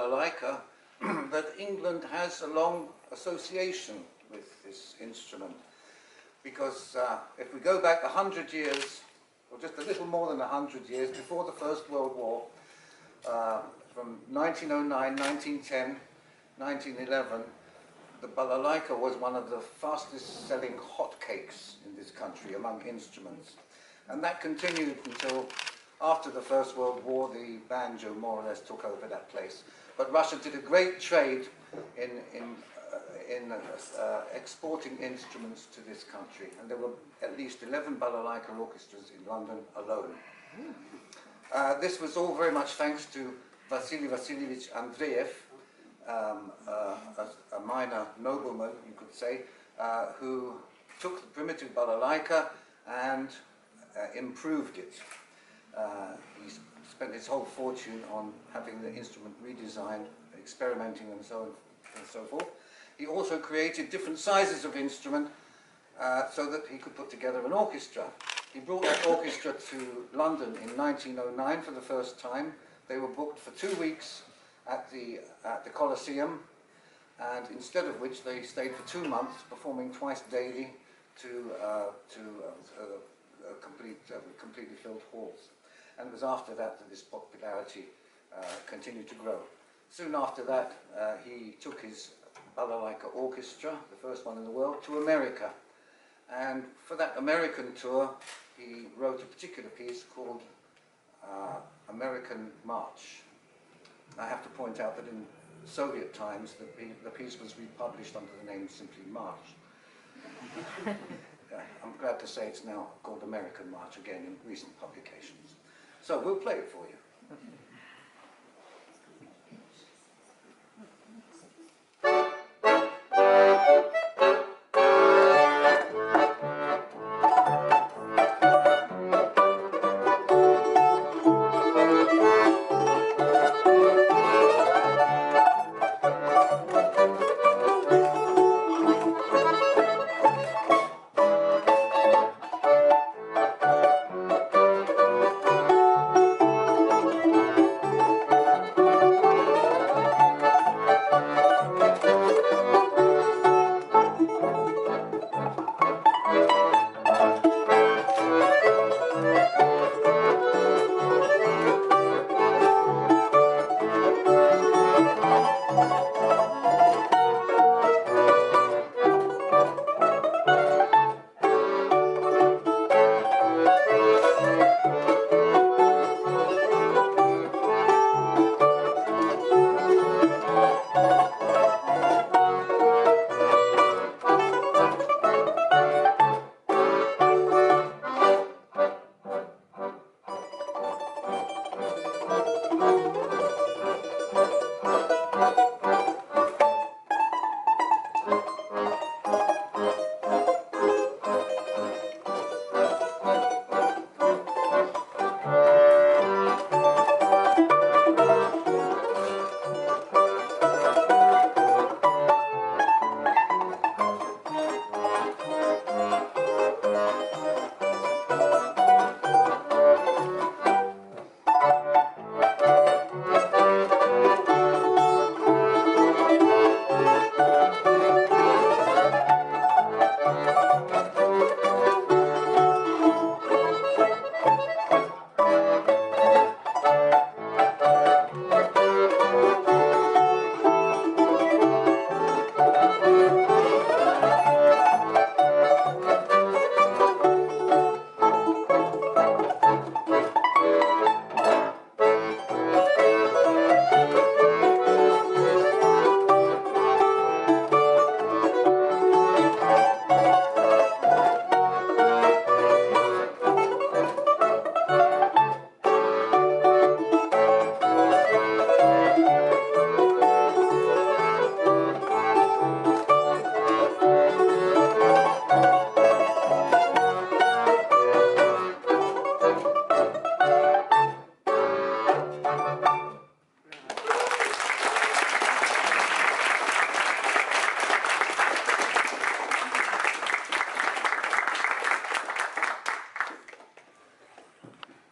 balalaika, that England has a long association with this instrument. Because if we go back 100 years, or just a little more than 100 years, before the First World War, from 1909, 1910, 1911, the balalaika was one of the fastest selling hotcakes in this country among instruments. And that continued until after the First World War. The banjo more or less took over that place. But Russia did a great trade in exporting instruments to this country. And there were at least 11 balalaika orchestras in London alone. This was all very much thanks to Vasily Vasilyevich Andreev, a minor nobleman, you could say, who took the primitive balalaika and improved it. He spent his whole fortune on having the instrument redesigned, experimenting and so on and so forth. He also created different sizes of instrument so that he could put together an orchestra. He brought that orchestra to London in 1909 for the first time. They were booked for 2 weeks at the Colosseum, and instead of which they stayed for 2 months, performing twice daily to completely filled halls. And it was after that that this popularity continued to grow. Soon after that, he took his Balalaika orchestra, the first one in the world, to America. And for that American tour, he wrote a particular piece called American March. I have to point out that in Soviet times, the piece was republished under the name simply March. I'm glad to say it's now called American March again in recent publications. So we'll play it for you.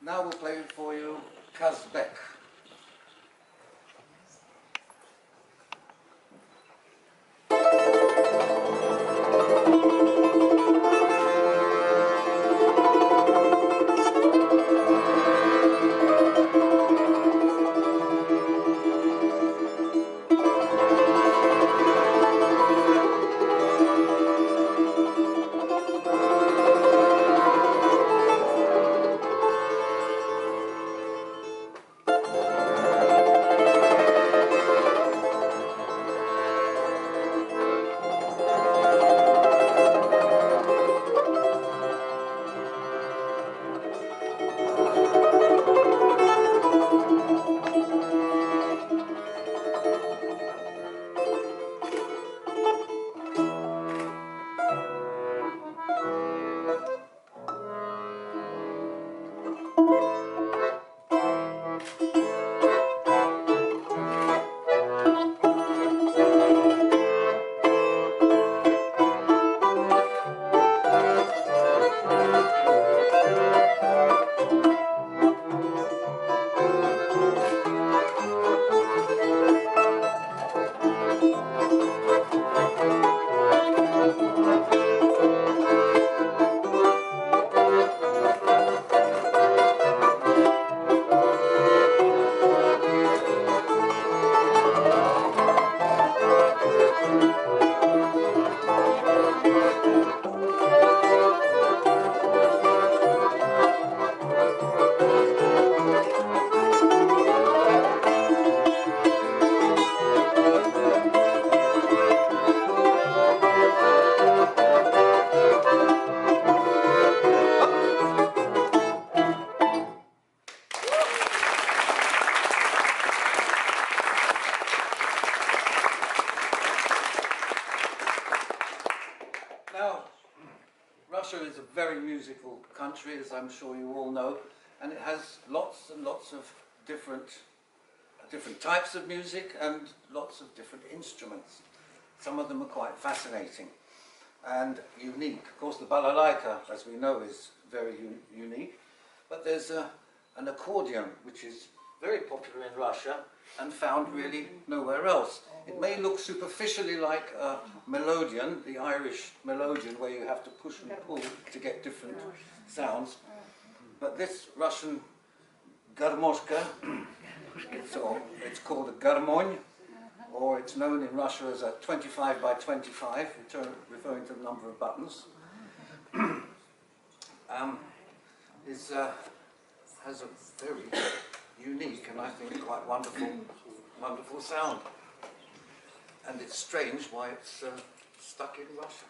Now we'll play for you Kazbek. Russia is a very musical country, as I'm sure you all know, and it has lots and lots of different types of music and lots of different instruments. Some of them are quite fascinating and unique. Of course, the balalaika, as we know, is very unique, but there's an accordion which is very popular in Russia and found really nowhere else. It may look superficially like a melodeon, the Irish melodeon, where you have to push and pull to get different sounds, but this Russian Garmoshka, it's called a garmon, or it's known in Russia as a 25 by 25, referring to the number of buttons, has a very unique and I think quite wonderful sound. And it's strange why it's stuck in Russia.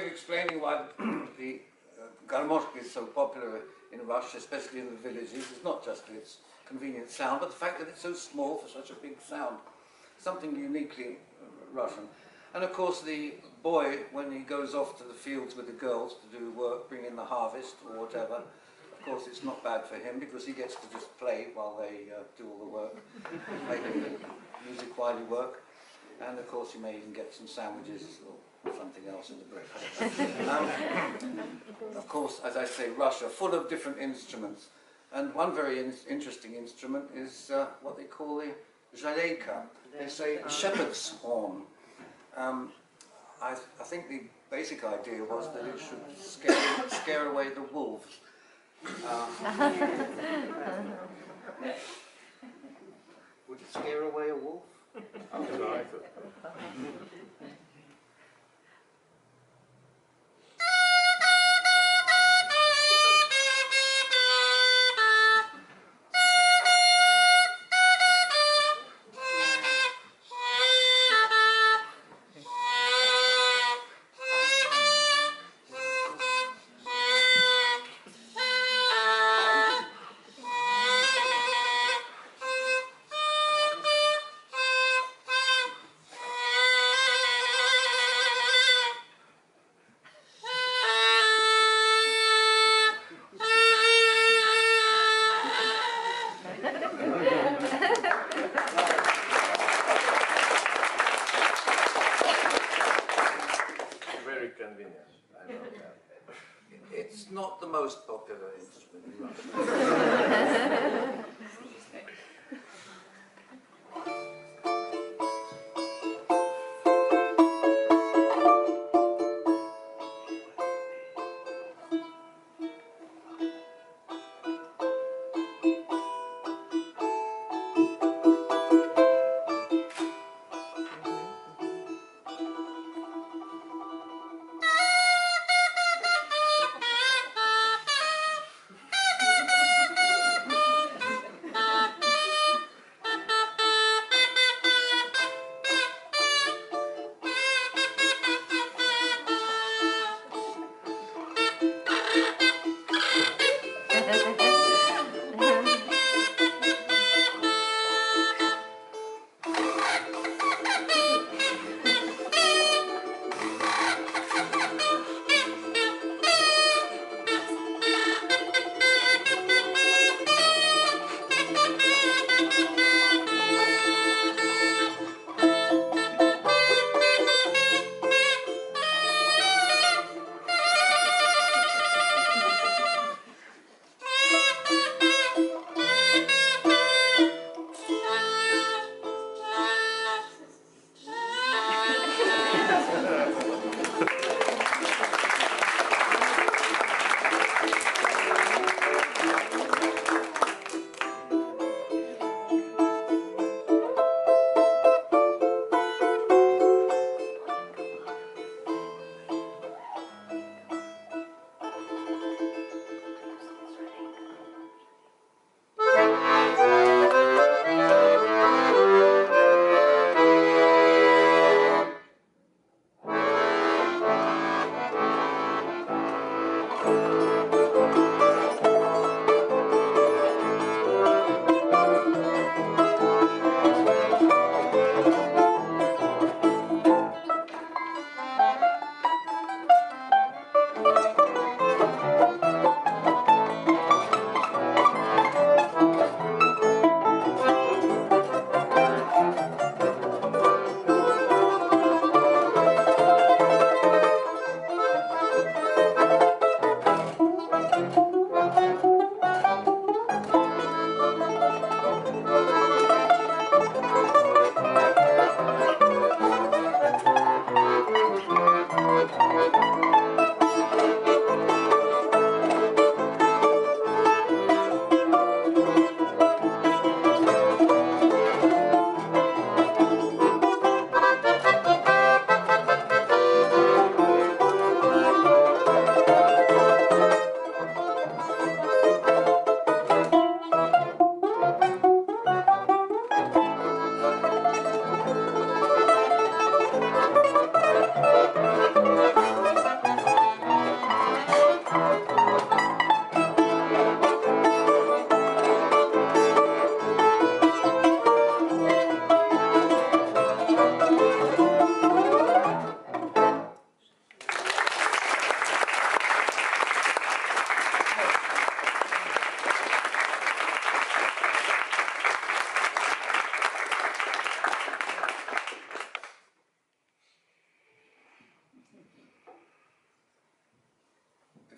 Explaining why the Garmoshka is so popular in Russia, especially in the villages, is not just its convenient sound, but the fact that it's so small for such a big sound. Something uniquely Russian. And of course the boy, when he goes off to the fields with the girls to do work, bring in the harvest or whatever, of course it's not bad for him because he gets to just play while they do all the work, making music while you work. And of course you may even get some sandwiches or something else in the breakfast. Of course, as I say, Russia, full of different instruments. And one very interesting instrument is what they call the жалейка. They say shepherd's horn. I think the basic idea was that it should scare away the wolves. Would it scare away a wolf? It's not the most popular instrument in Russia.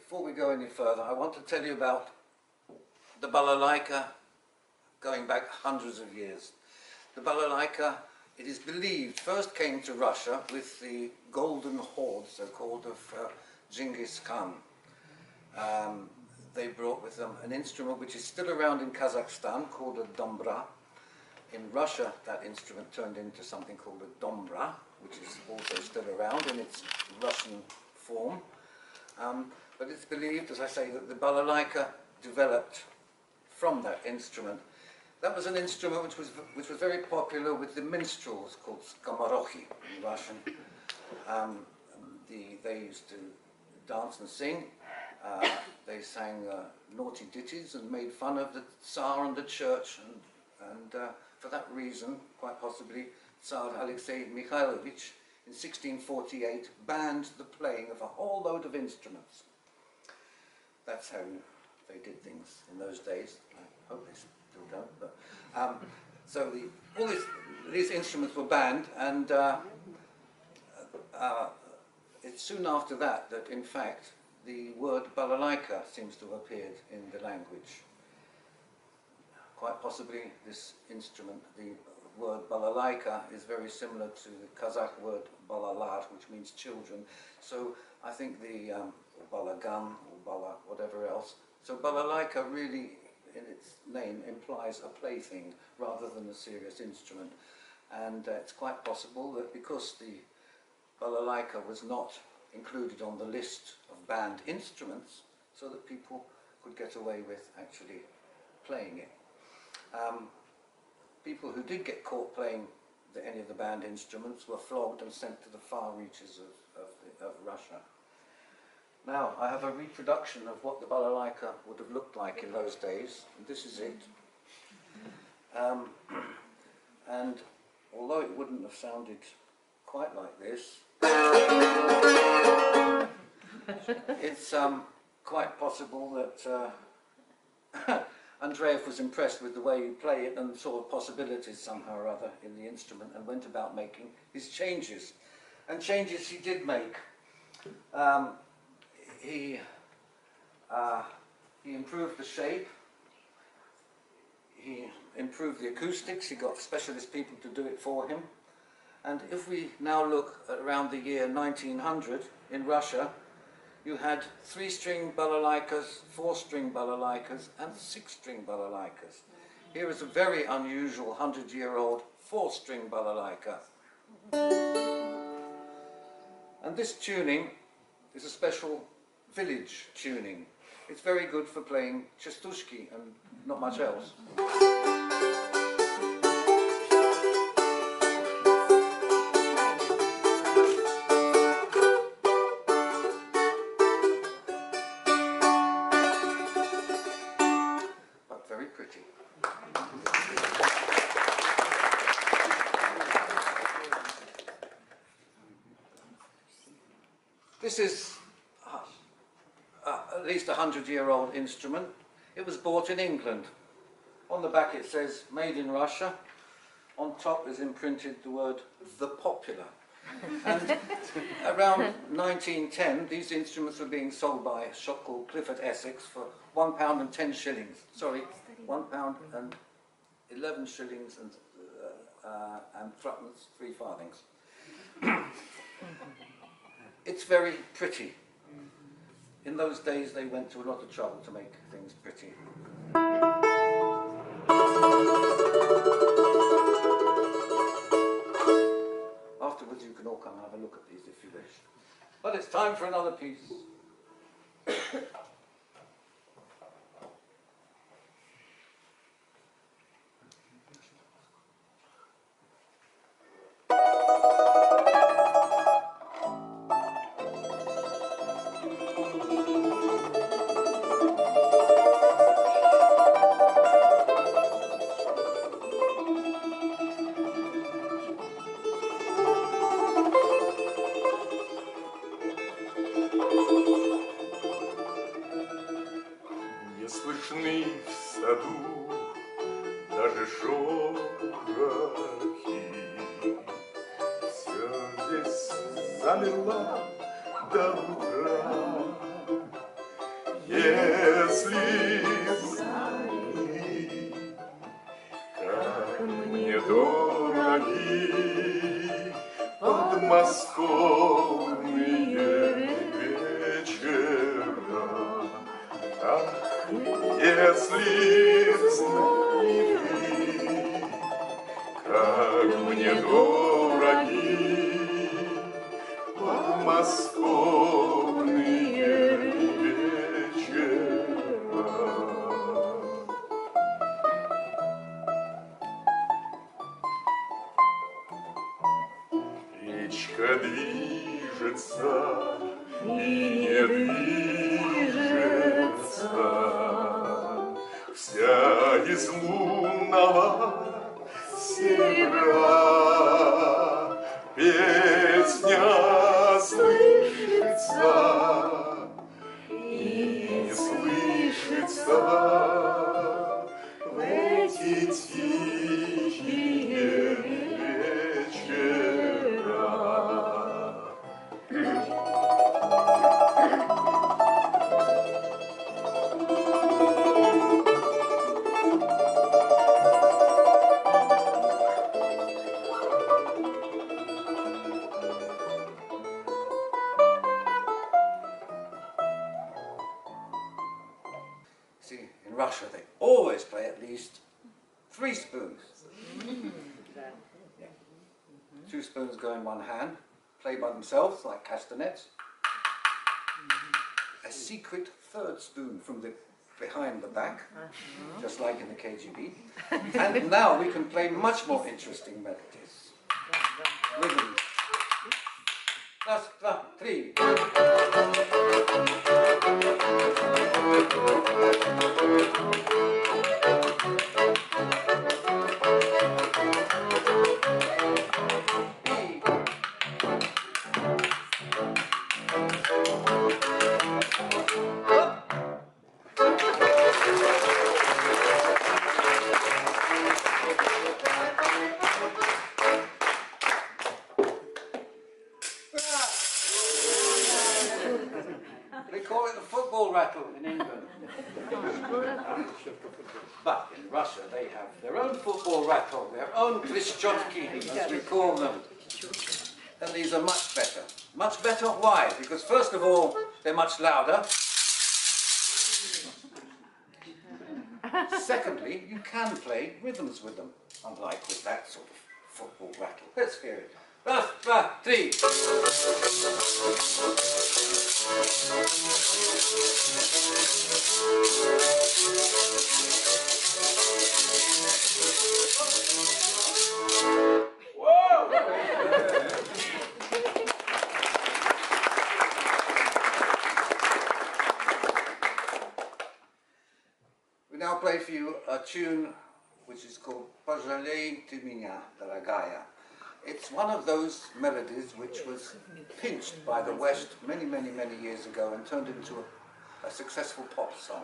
Before we go any further, I want to tell you about the Balalaika going back hundreds of years. The Balalaika, it is believed, first came to Russia with the Golden Horde, so-called, of Genghis Khan. They brought with them an instrument which is still around in Kazakhstan called a dombra. In Russia, that instrument turned into something called a dombra, which is also still around in its Russian form. But it's believed, as I say, that the balalaika developed from that instrument. That was an instrument which was very popular with the minstrels, called skamarokhi in Russian. They used to dance and sing. They sang naughty ditties and made fun of the Tsar and the church, and for that reason, quite possibly, Tsar Alexei Mikhailovich in 1648 banned the playing of a whole load of instruments. That's how they did things in those days. I hope they still don't. But, so all these instruments were banned, and it's soon after that that, in fact, the word balalaika seems to have appeared in the language. Quite possibly, this instrument, the word balalaika, is very similar to the Kazakh word balalar, which means children. So I think the balagan or bala, whatever else. So balalaika really, in its name, implies a plaything rather than a serious instrument. And it's quite possible that because the balalaika was not included on the list of banned instruments, so that people could get away with actually playing it. People who did get caught playing any of the banned instruments were flogged and sent to the far reaches of Russia. Now, I have a reproduction of what the balalaika would have looked like in those days, and this is it. And although it wouldn't have sounded quite like this, it's quite possible that Andreev was impressed with the way you play it and saw possibilities somehow or other in the instrument and went about making his changes. And changes he did make. He improved the shape, he improved the acoustics, he got specialist people to do it for him. And if we now look at around the year 1900 in Russia, you had 3-string balalaikas, 4-string balalaikas, and 6-string balalaikas. Here is a very unusual 100-year-old 4-string balalaika. And this tuning is a special village tuning. It's very good for playing частушки and not much else. But very pretty. This is at least a 100-year-old instrument. It was bought in England. On the back it says, made in Russia. On top is imprinted the word, the popular. And around 1910, these instruments were being sold by a shop called Clifford Essex for £1 and 10 shillings. Sorry, £1 and 11 shillings and threepence, 3 farthings. It's very pretty. In those days they went to a lot of trouble to make things pretty. Afterwards you can all come and have a look at these if you wish. But it's time for another piece. In Russia, they always play at least 3 spoons. Yeah. 2 spoons go in one hand, play by themselves like castanets. A secret 3rd spoon from behind the back, just like in the KGB. And now we can play much more interesting melodies. Rhythms. Раз, два, три. We call it the football rattle in England. But in Russia they have their own football rattle, their own trещотки, as we call them. And these are much better. Much better, why? Because first of all, they're much louder. Secondly, you can play rhythms with them, unlike with that sort of football rattle. Let's hear it. Раз, два, три. We now play for you a tune which is called "Пожалей ты меня, дорогая." It's one of those melodies which was pinched by the West many, many, many years ago and turned into a successful pop song.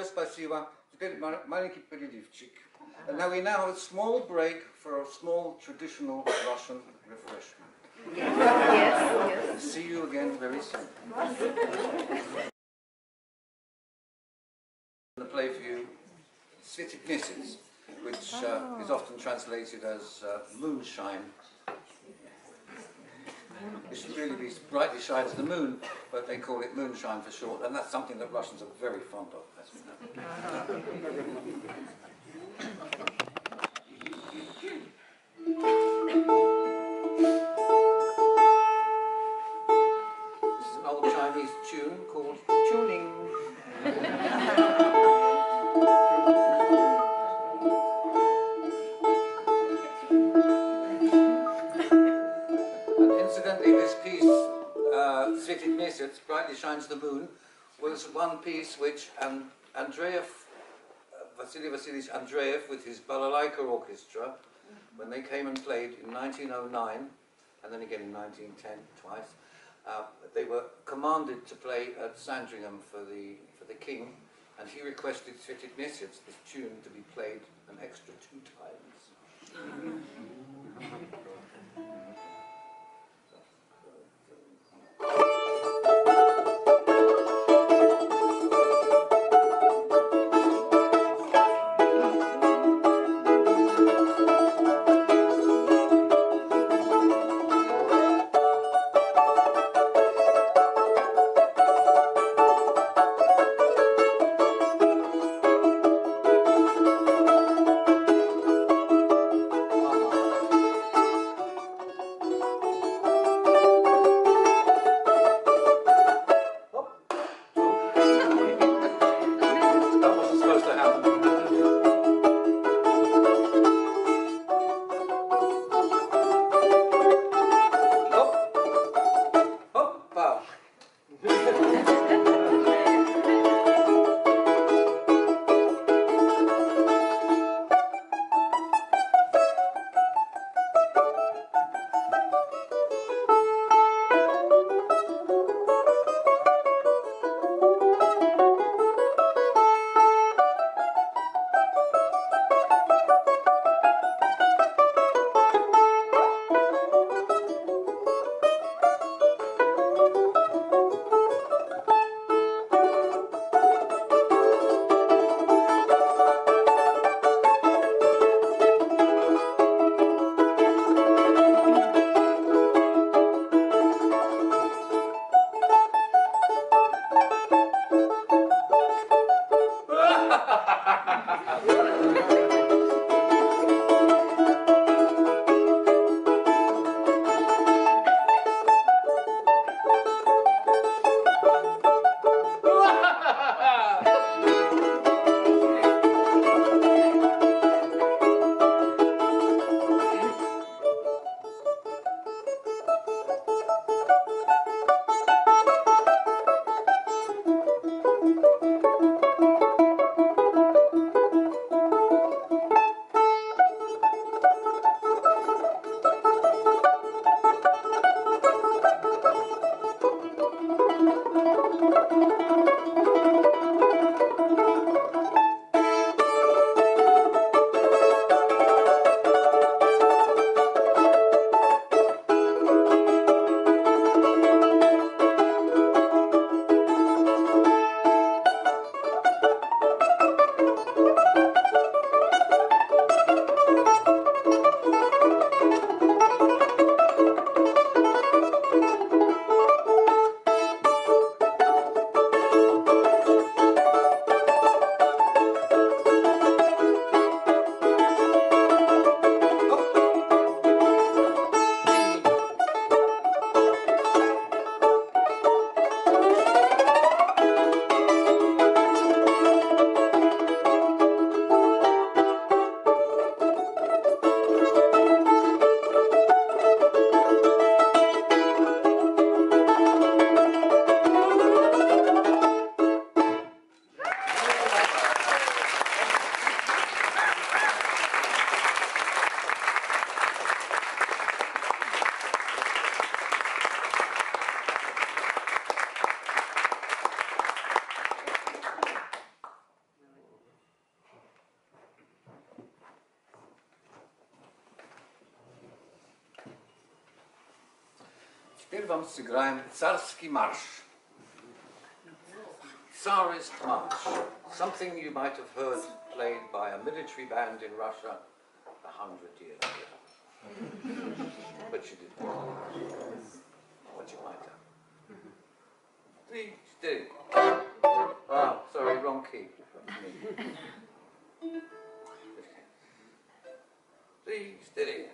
Спасибо. Теперь маленький перерывчик. Now we now have a small break for a small traditional Russian refreshment. Yes. See you again very soon. I'm going to play for you Svetlik Mesets, which is often translated as moonshine. It should really be brightly shines the moon, but they call it moonshine for short, and that's something that Russians are very fond of, as we know. This is an old Chinese tune called Tuning. Incidentally, this piece, Svetlik Mesets, Brightly Shines the Moon, was one piece which Vasily Vasilyevich Andreev, with his Balalaika orchestra, when they came and played in 1909, and then again in 1910, twice, they were commanded to play at Sandringham for the king, and he requested Svetlik Mesets, this tune, to be played an extra 2 times. Теперь вам сыграем царский марш. Tsarist March, something you might have heard played by a military band in Russia 100 years ago. But you didn't know what you might have. 3, steady. Ah, sorry, wrong key. 3, steady.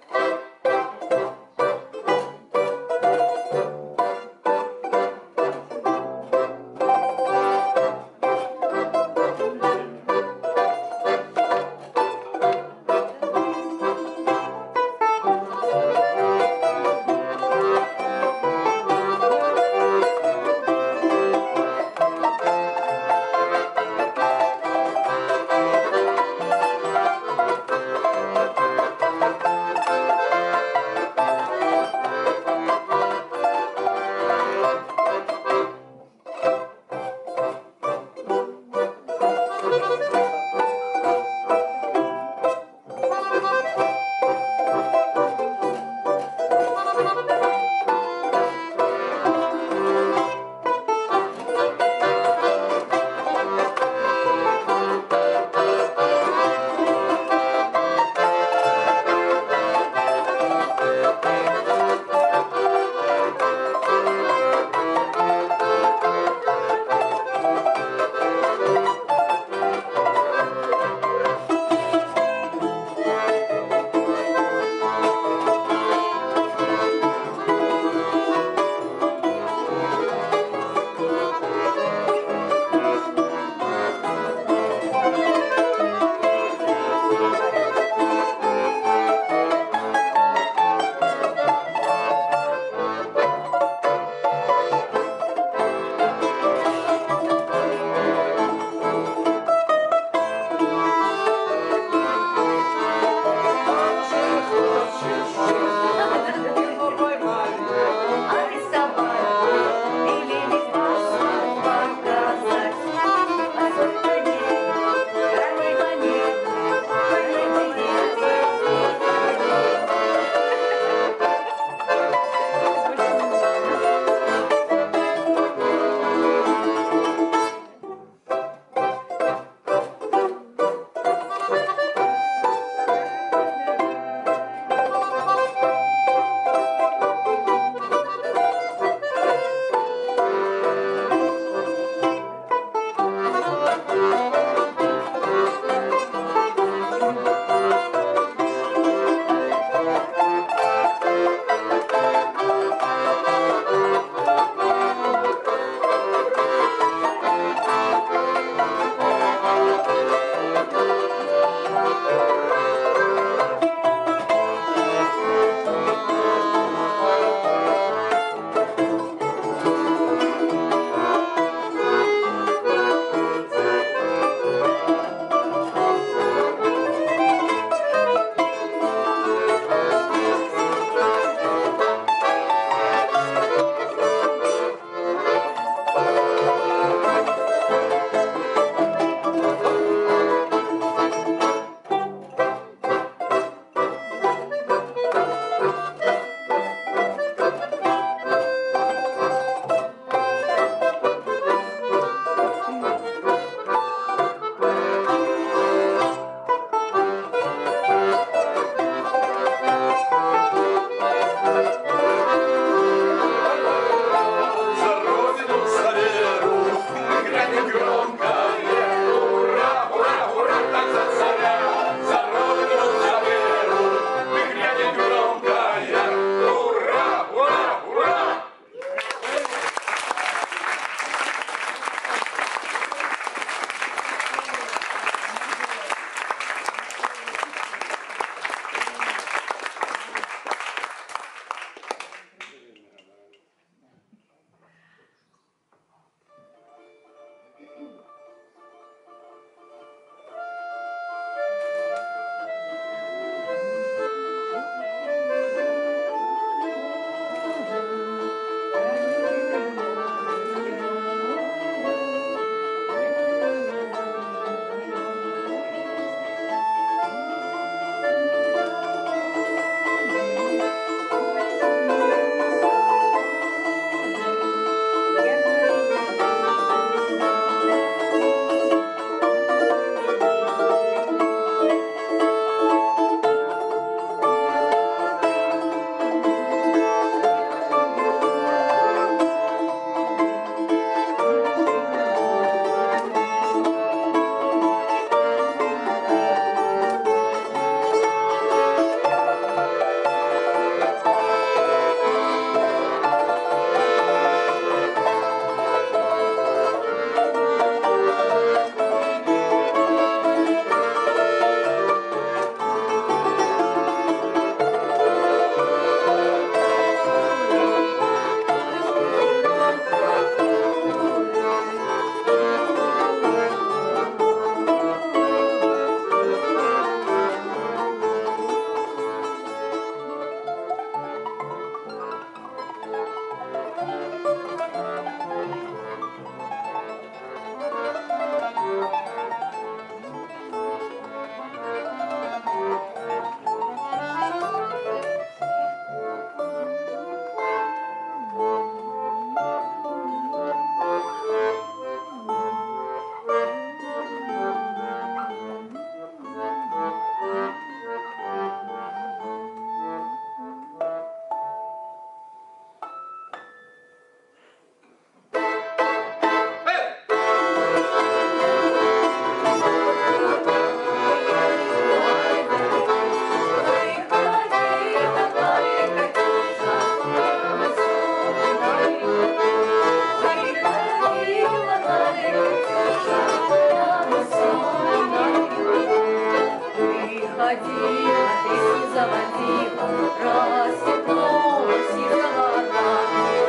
водила, песню заводила, растянулась и заводила.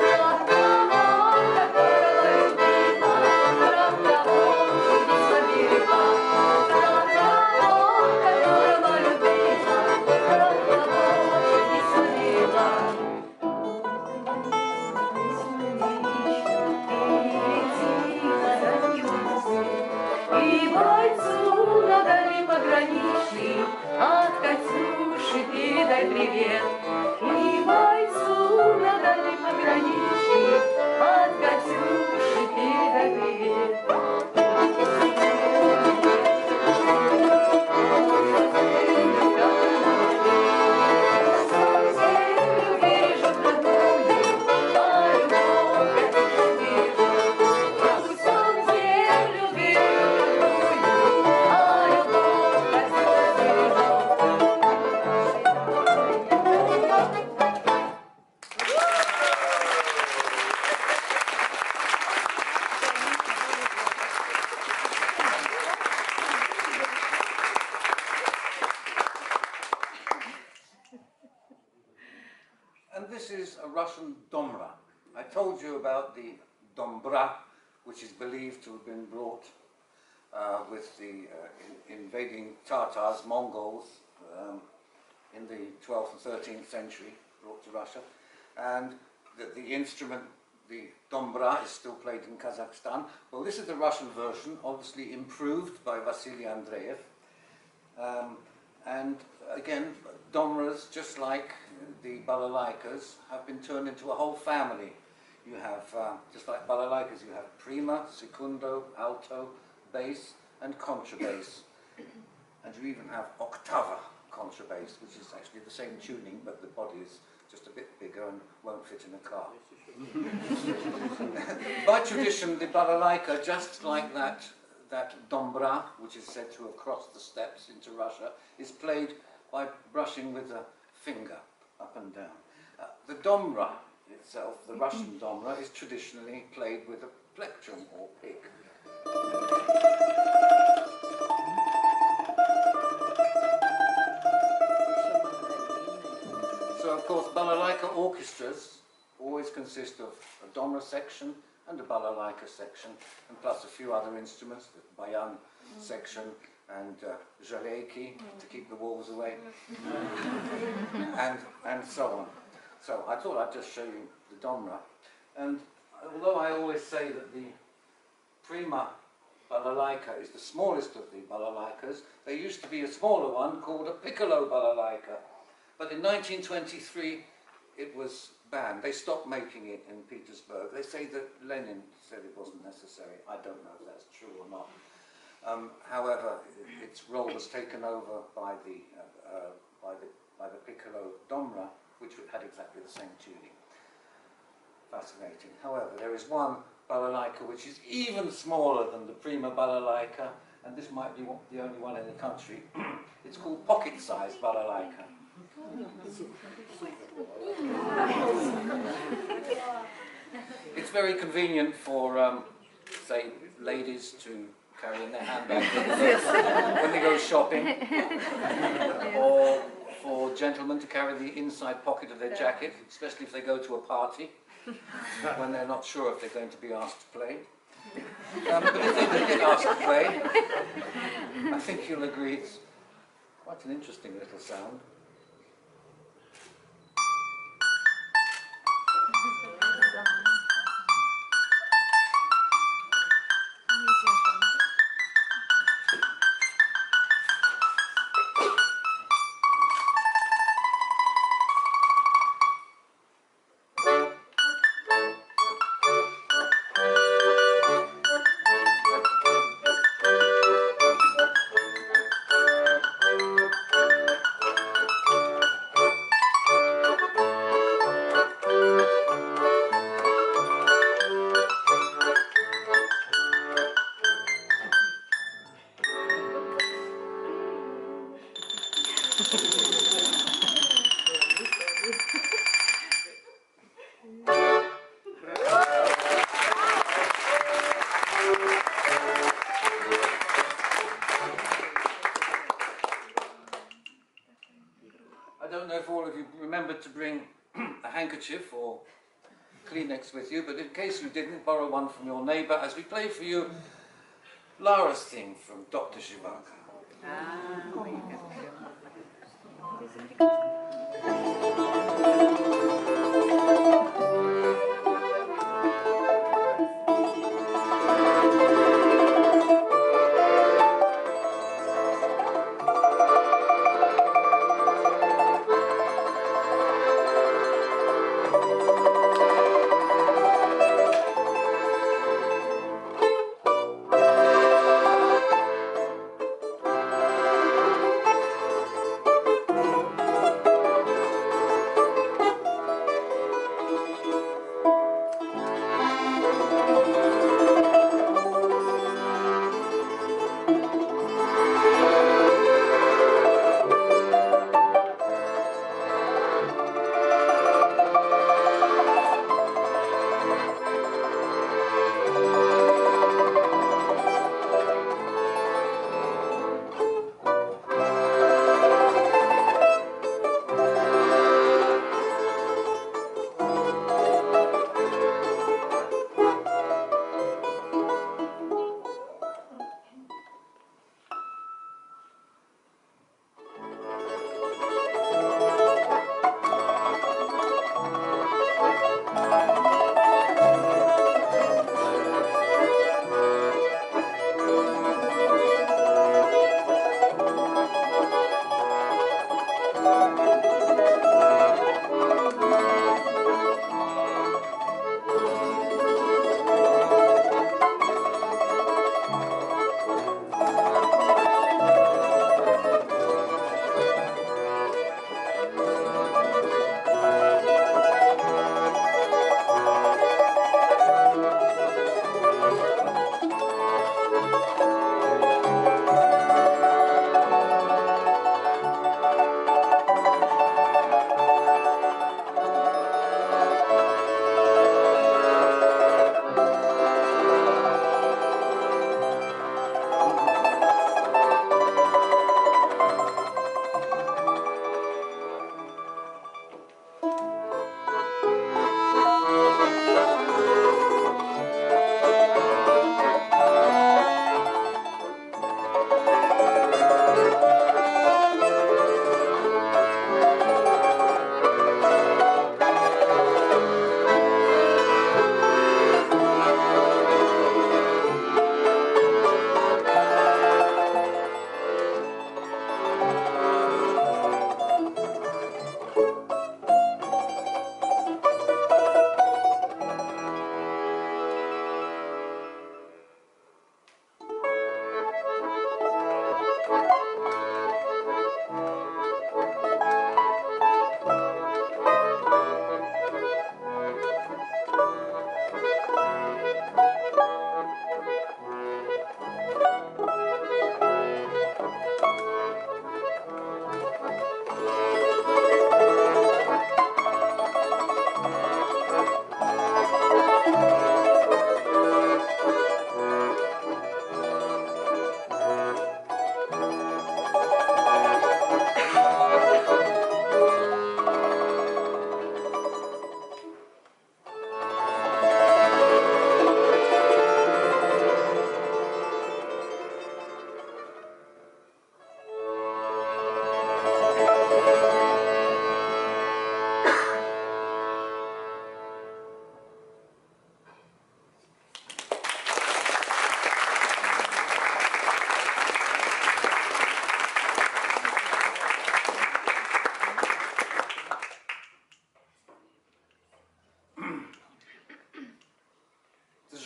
Про того, которого любила, про того, чудеса берегла. Про того, которого любила, про того, чудеса берегла. И бойцу на дальнем пограничье от Катюши передай привет. И бойцу на дальнем пограничье от Катюши передай привет. Землю бережет родную, а любовь Катюша бережет. Пусть он землю бережет родную, а любовь Катюша бережет. And this is a Russian domra. I told you about the dombra, which is believed to have been brought with the invading Tatars, Mongols, in the 12th and 13th century, brought to Russia. And the instrument, the dombra, is still played in Kazakhstan. Well, this is the Russian version, obviously improved by Vasily Andreev. And again, domras, just like the balalaikas, have been turned into a whole family. You have, just like balalaikas, you have prima, secundo, alto, bass, and contrabass. And you even have octava contrabass, which is actually the same tuning, but the body is just a bit bigger and won't fit in a car. By tradition, the balalaika, just like that dombra, which is said to have crossed the steppes into Russia, is played by brushing with a finger up and down. The dombra itself, the Russian dombra, is traditionally played with a plectrum or pick. So of course balalaika orchestras always consist of a dombra section and a balalaika section, and plus a few other instruments, the баян section and жалейки to keep the wolves away, and so on. So I thought I'd just show you the dombra. And although I always say that the prima balalaika is the smallest of the balalaikas, there used to be a smaller one called a piccolo balalaika. But in 1923 it was banned. They stopped making it in Petersburg. They say that Lenin said it wasn't necessary. I don't know if that's true or not. However, its role was taken over by the piccolo dombra, which had exactly the same tuning. Fascinating. However, there is one balalaika which is even smaller than the prima balalaika, and this might be the only one in the country. It's called pocket-sized balalaika. It's very convenient for, say, ladies to carry in their handbag when they go shopping, or for gentlemen to carry the inside pocket of their jacket, especially if they go to a party when they're not sure if they're going to be asked to play. But if they do get asked to play, I think you'll agree it's quite an interesting little sound. remembered to bring a handkerchief or Kleenex with you, but in case you didn't, borrow one from your neighbour as we play for you Lara's theme from Dr. Zhivago.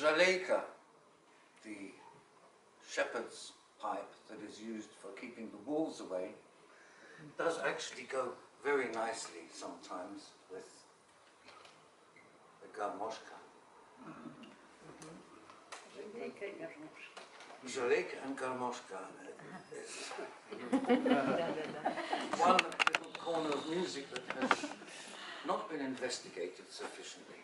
Жалейка, the shepherd's pipe that is used for keeping the wolves away, does actually go very nicely sometimes with the Garmoshka. Жалейка and Garmoshka is one little corner of music that has not been investigated sufficiently.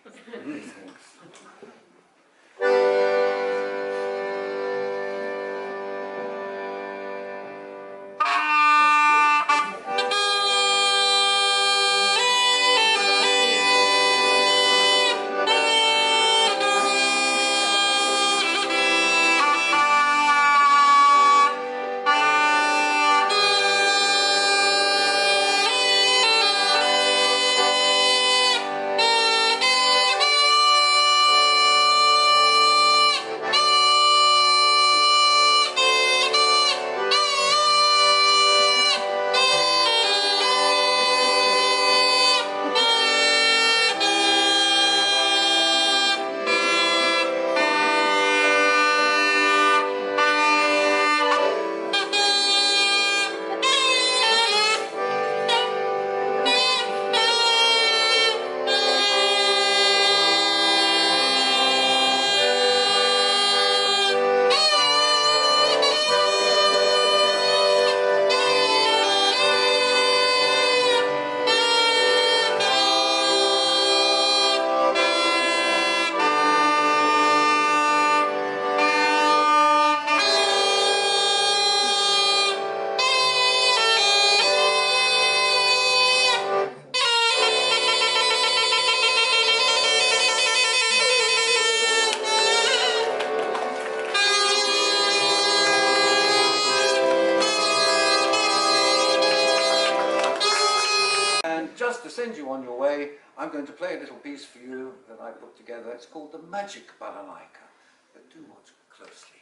just to send you on your way, I'm going to play a little piece for you that I put together. It's called the Magic Balalaika. But do watch closely.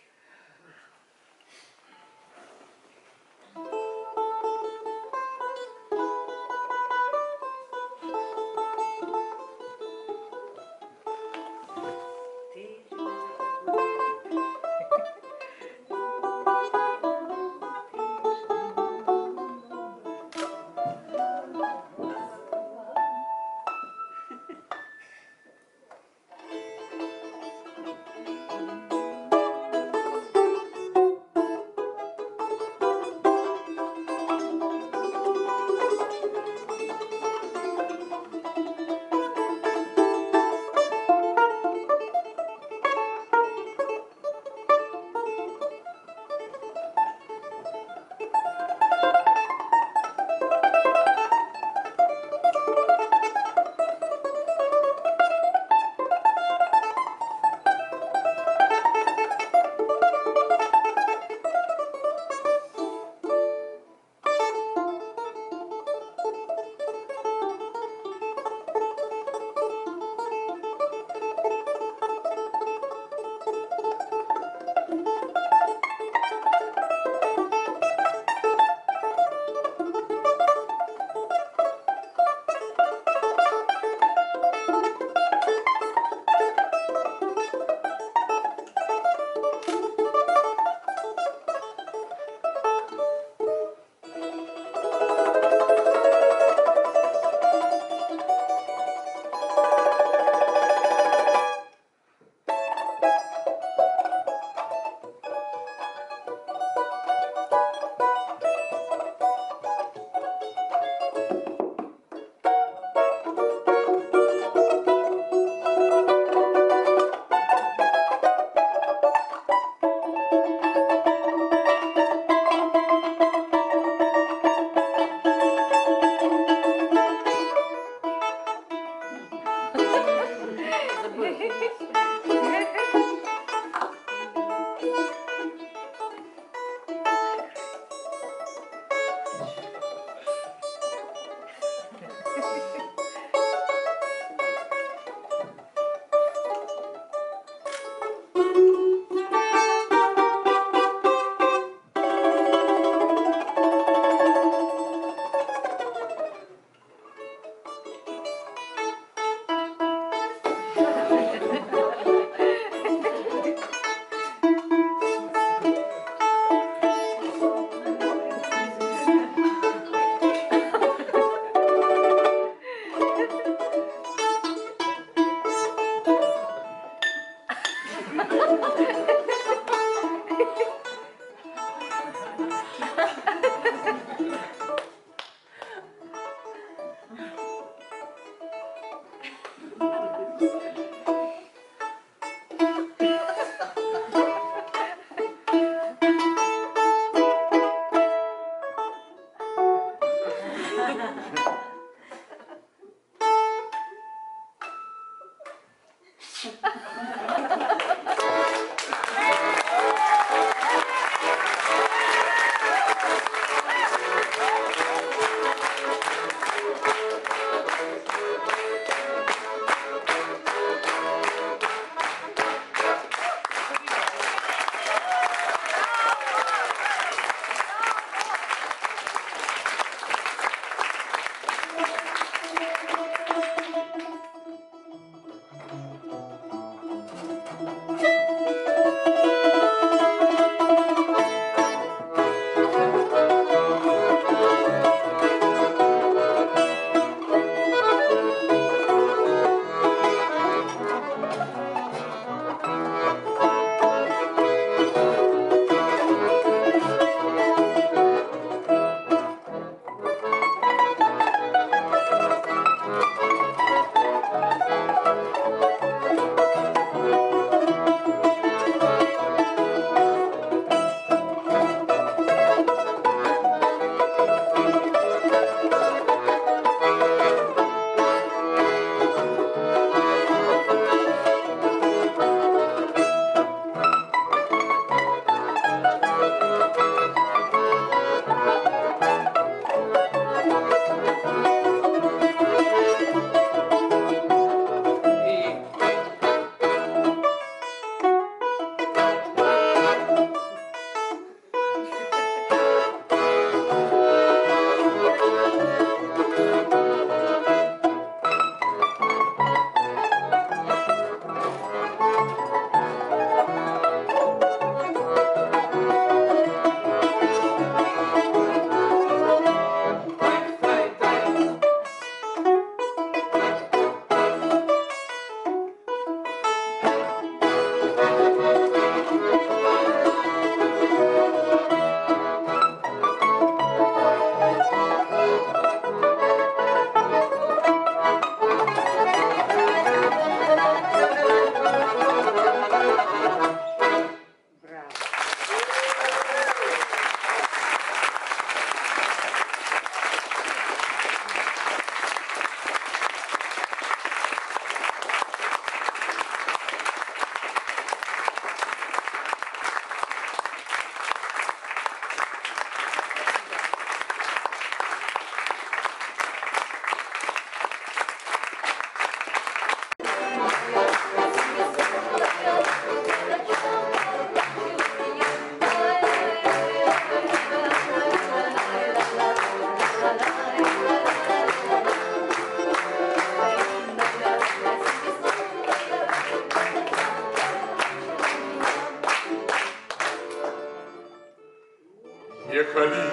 Ехали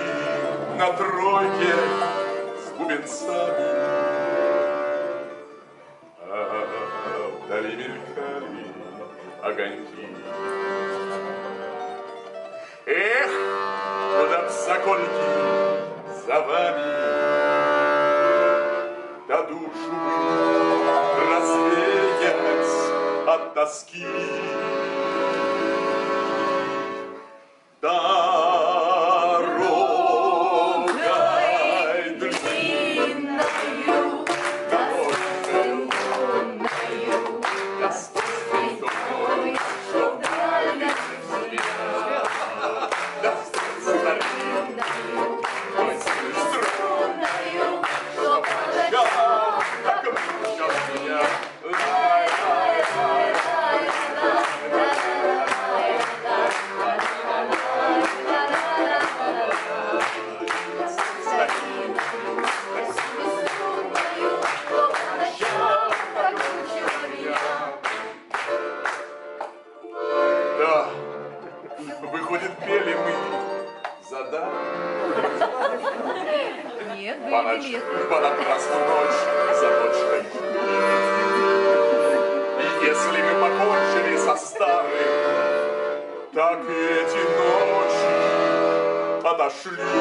на тройке с бубенцами, а вдали мелькали огоньки. Эх, куда б сокольки за вами, да душу развеять от тоски. Дорогой длинною, дорожкою лунною, Господь святой, что дали тебя, да старинною, ой, струнною, что подачал, так мучил меня. Выходит, пели мы задание. Нет, Понапрасную ночь за дочкой. И если мы покончили со старым, так и эти ночи отошли.